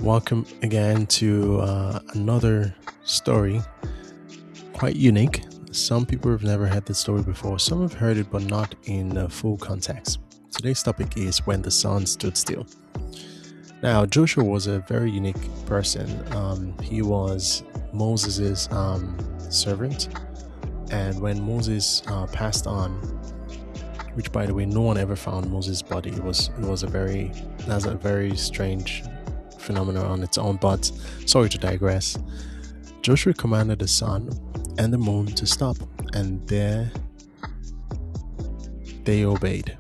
Welcome again to another story, quite unique. Some people have never heard this story before, some have heard it, but not in full context. Today's topic is When the Sun Stood Still. Now, Joshua was a very unique person. He was Moses' servant, and when Moses passed on, which by the way, no one ever found Moses' body. It was that's a very strange phenomenon on its own. But sorry to digress. Joshua commanded the sun and the moon to stop, and there they obeyed.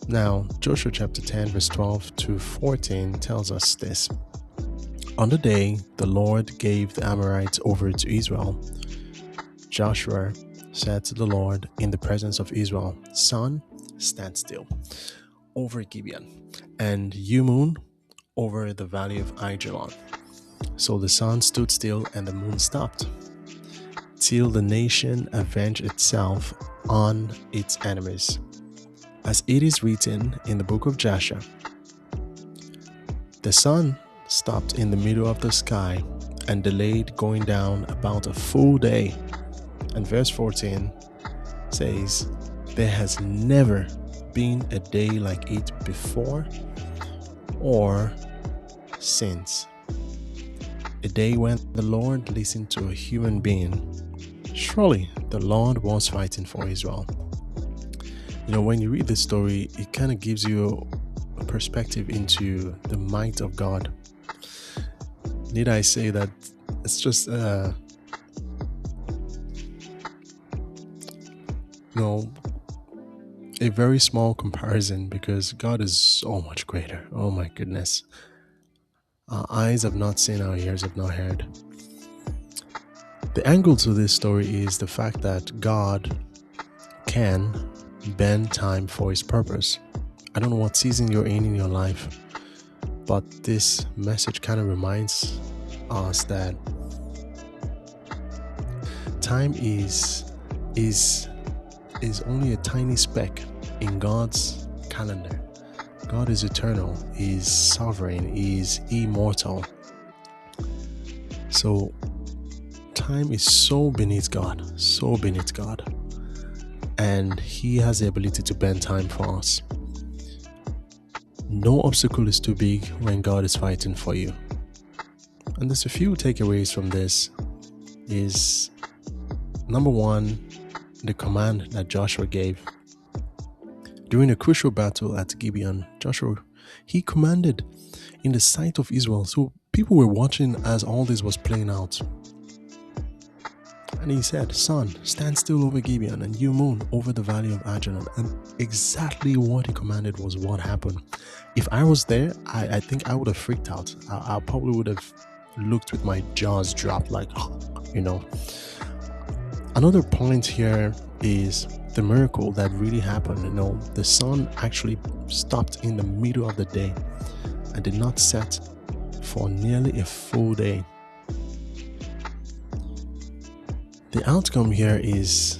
Now, Joshua chapter 10, verse 12 to 14 tells us this. On the day the Lord gave the Amorites over to Israel, Joshua said to the Lord in the presence of Israel, Sun, stand still over Gibeon, and you, moon, over the valley of Ajalon. So the sun stood still and the moon stopped, till the nation avenged itself on its enemies. As it is written in the book of Joshua, the sun stopped in the middle of the sky and delayed going down about a full day. And verse 14 says, there has never been a day like it before or since. A day when the Lord listened to a human being. Surely the Lord was fighting for Israel. When you read this story, it kind of gives you a perspective into the might of God. Need I say that it's just a very small comparison, because God is so much greater. Oh my goodness. Our eyes have not seen, our ears have not heard. The angle to this story is the fact that God can bend time for his purpose. I don't know what season you're in your life, but this message kind of reminds us that time is only a tiny speck in God's calendar. God is eternal, He is sovereign, He is immortal. So time is so beneath God, and He has the ability to bend time for us. No obstacle is too big when God is fighting for you. And there's a few takeaways from this. Is number one, the command that Joshua gave. During a crucial battle at Gibeon, Joshua, he commanded in the sight of Israel. So people were watching as all this was playing out. And he said, Sun, stand still over Gibeon, and you, moon, over the valley of Ajalon. And exactly what he commanded was what happened. If I was there, I think I would have freaked out. I probably would have looked with my jaws dropped, like, Another point here is the miracle that really happened. The sun actually stopped in the middle of the day and did not set for nearly a full day. The outcome here is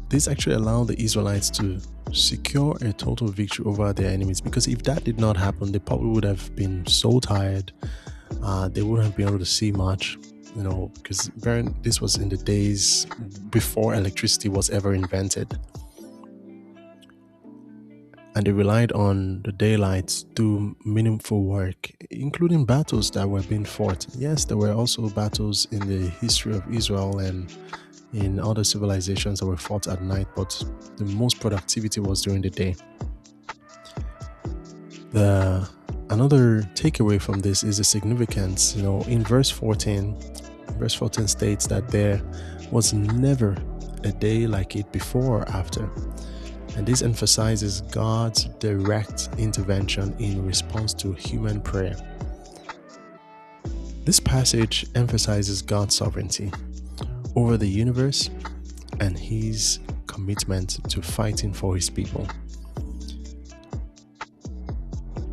this actually allowed the Israelites to secure a total victory over their enemies, because if that did not happen, they probably would have been so tired. They wouldn't have been able to see much. Because this was in the days before electricity was ever invented. And they relied on the daylight to do meaningful work, including battles that were being fought. Yes, there were also battles in the history of Israel and in other civilizations that were fought at night, but the most productivity was during the day. Another takeaway from this is the significance. In verse 14 states that there was never a day like it before or after. And this emphasizes God's direct intervention in response to human prayer. This passage emphasizes God's sovereignty over the universe and His commitment to fighting for His people.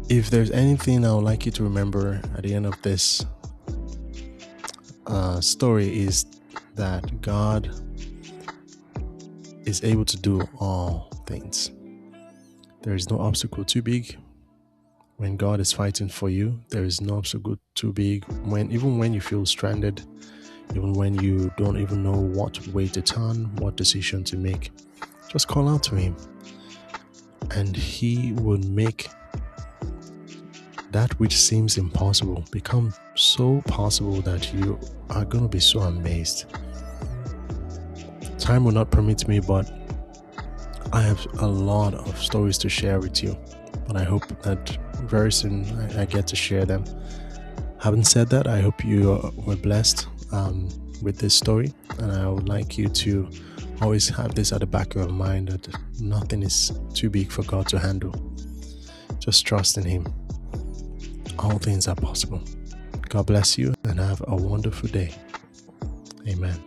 If there's anything I would like you to remember at the end of this story, is that God is able to do all things. There is no obstacle too big When God is fighting for you, there is no obstacle too big. Even when you feel stranded, even when you don't even know what way to turn, what decision to make, just call out to Him, and He will make that which seems impossible become so possible that you are going to be so amazed. Time will not permit me, but I have a lot of stories to share with you. But I hope that very soon I get to share them. Having said that, I hope you were blessed with this story, and I would like you to always have this at the back of your mind, that nothing is too big for God to handle. Just trust in Him. All things are possible. God bless you and have a wonderful day. Amen.